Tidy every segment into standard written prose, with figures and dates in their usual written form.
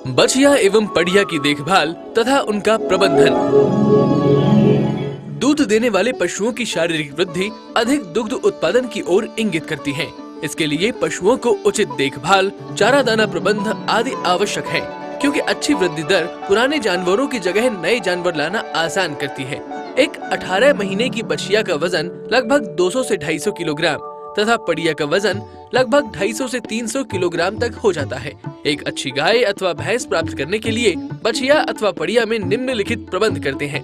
बछिया एवं पड़िया की देखभाल तथा उनका प्रबंधन। दूध देने वाले पशुओं की शारीरिक वृद्धि अधिक दुग्ध उत्पादन की ओर इंगित करती है। इसके लिए पशुओं को उचित देखभाल, चारा दाना प्रबंध आदि आवश्यक है, क्योंकि अच्छी वृद्धि दर पुराने जानवरों की जगह नए जानवर लाना आसान करती है। एक 18 महीने की बछिया का वजन लगभग 200 से 250 किलोग्राम तथा पड़िया का वजन लगभग 250 से 300 किलोग्राम तक हो जाता है। एक अच्छी गाय अथवा भैंस प्राप्त करने के लिए बछिया अथवा पड़िया में निम्नलिखित प्रबंध करते हैं।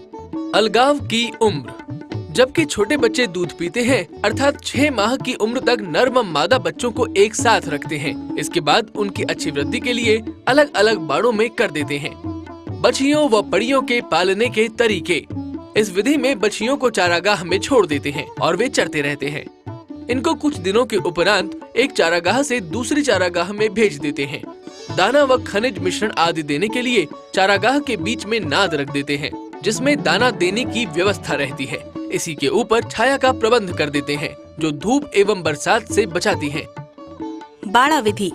अलगाव की उम्र। जबकि छोटे बच्चे दूध पीते हैं अर्थात 6 माह की उम्र तक नर व मादा बच्चों को एक साथ रखते हैं। इसके बाद उनकी अच्छी वृद्धि के लिए अलग अलग बाड़ों में कर देते हैं। बछियों व पड़ियों के पालने के तरीके। इस विधि में बछियों को चारागाह में छोड़ देते हैं और वे चरते रहते हैं। इनको कुछ दिनों के उपरांत एक चारागाह से दूसरी चारागाह में भेज देते हैं। दाना व खनिज मिश्रण आदि देने के लिए चारागाह के बीच में नाद रख देते हैं, जिसमें दाना देने की व्यवस्था रहती है। इसी के ऊपर छाया का प्रबंध कर देते हैं, जो धूप एवं बरसात से बचाती है। बाड़ा विधि।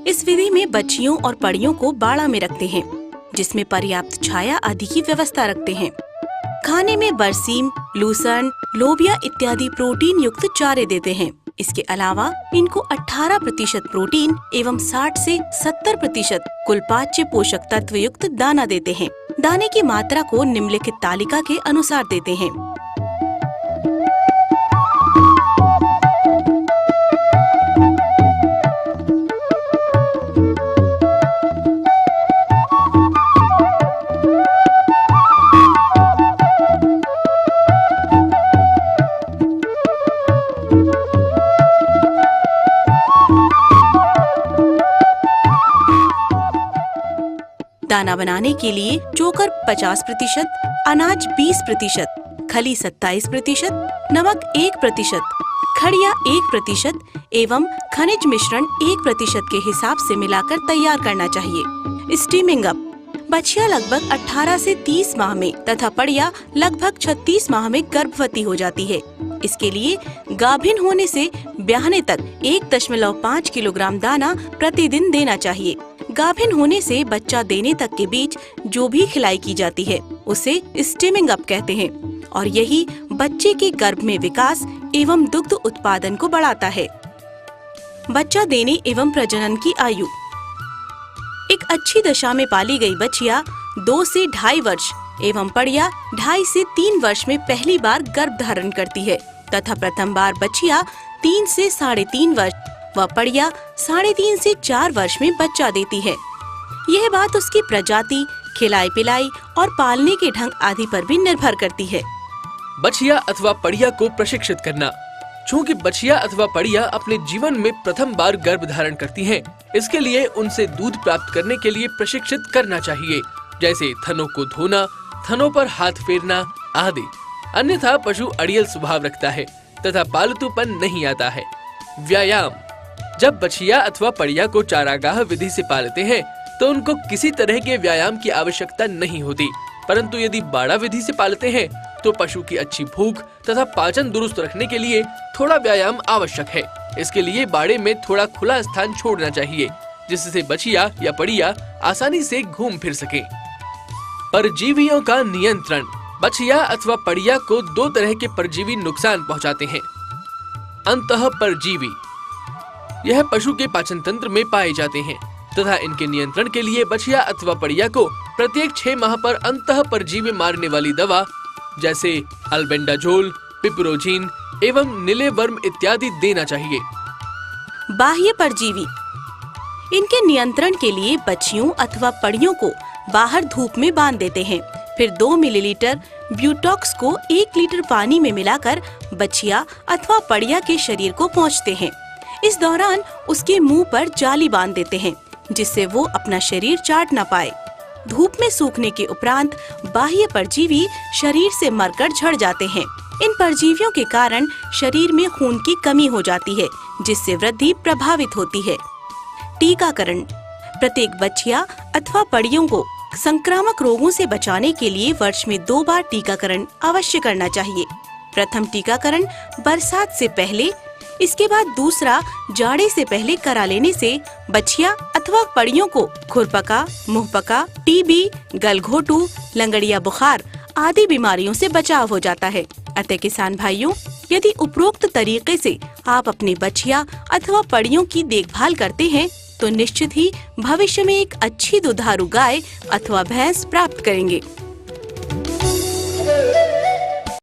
इस विधि में बच्चियों और पड़ियों को बाड़ा में रखते हैं, जिसमें पर्याप्त छाया आदि की व्यवस्था रखते हैं। खाने में बरसीम, लूसर्न, लोबिया इत्यादि प्रोटीन युक्त चारे देते हैं। इसके अलावा इनको 18% प्रोटीन एवं 60 से 70% कुलपाच्य पोषक तत्व युक्त दाना देते हैं। दाने की मात्रा को निम्नलिखित तालिका के अनुसार देते हैं। दाना बनाने के लिए चोकर 50%, अनाज 20%, खली 27%, नमक 1%, खड़िया 1% एवं खनिज मिश्रण 1% के हिसाब से मिलाकर तैयार करना चाहिए। Steaming up. बछिया लगभग 18 से 30 माह में तथा पड़िया लगभग 36 माह में गर्भवती हो जाती है। इसके लिए गाभिन होने से ब्याहने तक 1.5 किलोग्राम दाना प्रतिदिन देना चाहिए। गाभिन होने से बच्चा देने तक के बीच जो भी खिलाई की जाती है उसे स्टीमिंग अप कहते हैं, और यही बच्चे के गर्भ में विकास एवं दुग्ध उत्पादन को बढ़ाता है। बच्चा देने एवं प्रजनन की आयु। एक अच्छी दशा में पाली गई बछिया 2 से 2.5 वर्ष एवं पड़िया 2.5 से 3 वर्ष में पहली बार गर्भ धारण करती है तथा प्रथम बार बछिया 3 से 3.5 वर्ष व पड़िया 3.5 से 4 वर्ष में बच्चा देती है। यह बात उसकी प्रजाति, खिलाई पिलाई और पालने के ढंग आदि पर भी निर्भर करती है। बछिया अथवा पड़िया को प्रशिक्षित करना। चूँकि बछिया अथवा पड़िया अपने जीवन में प्रथम बार गर्भ धारण करती हैं, इसके लिए उनसे दूध प्राप्त करने के लिए प्रशिक्षित करना चाहिए, जैसे थनों को धोना, थनों पर हाथ फेरना आदि। अन्यथा पशु अड़ियल स्वभाव रखता है तथा पालतूपन नहीं आता है। व्यायाम। जब बछिया अथवा पड़िया को चारागाह विधि से पालते हैं तो उनको किसी तरह के व्यायाम की आवश्यकता नहीं होती, परंतु यदि बाड़ा विधि से पालते हैं तो पशु की अच्छी भूख तथा पाचन दुरुस्त रखने के लिए थोड़ा व्यायाम आवश्यक है। इसके लिए बाड़े में थोड़ा खुला स्थान छोड़ना चाहिए, जिससे बछिया या पड़िया आसानी से घूम फिर सके। परजीवियों का नियंत्रण। बछिया अथवा पड़िया को 2 तरह के परजीवी नुकसान पहुंचाते हैं। अंतः परजीवी, यह पशु के पाचन तंत्र में पाए जाते हैं तथा इनके नियंत्रण के लिए बछिया अथवा पड़िया को प्रत्येक 6 माह पर अंतः परजीवी मारने वाली दवा जैसे अल्बेंडाजोल, पिपरोजिन एवं नीलेवर्म इत्यादि देना चाहिए। बाह्य परजीवी। इनके नियंत्रण के लिए बछियों अथवा पड़ियों को बाहर धूप में बांध देते हैं। फिर 2 मिलीलीटर ब्यूटॉक्स को 1 लीटर पानी में मिलाकर बछिया अथवा पड़िया के शरीर को पोंछते हैं। इस दौरान उसके मुंह पर जाली बांध देते हैं, जिससे वो अपना शरीर चाट न पाए। धूप में सूखने के उपरांत बाह्य परजीवी शरीर से मरकर झड़ जाते हैं। इन परजीवियों के कारण शरीर में खून की कमी हो जाती है, जिससे वृद्धि प्रभावित होती है। टीकाकरण। प्रत्येक बछिया अथवा पड़ियों को संक्रामक रोगों से बचाने के लिए वर्ष में 2 बार टीकाकरण अवश्य करना चाहिए। प्रथम टीकाकरण बरसात से पहले, इसके बाद दूसरा जाड़े से पहले करा लेने से बछिया अथवा अथवा पड़ियों को खुरपका, मुंहपका, टीबी, गलघोटू, लंगड़िया बुखार आदि बीमारियों से बचाव हो जाता है। अतः किसान भाइयों, यदि उपरोक्त तरीके से आप अपनी बछिया अथवा पड़ियों की देखभाल करते हैं तो निश्चित ही भविष्य में एक अच्छी दुधारू गाय अथवा भैंस प्राप्त करेंगे।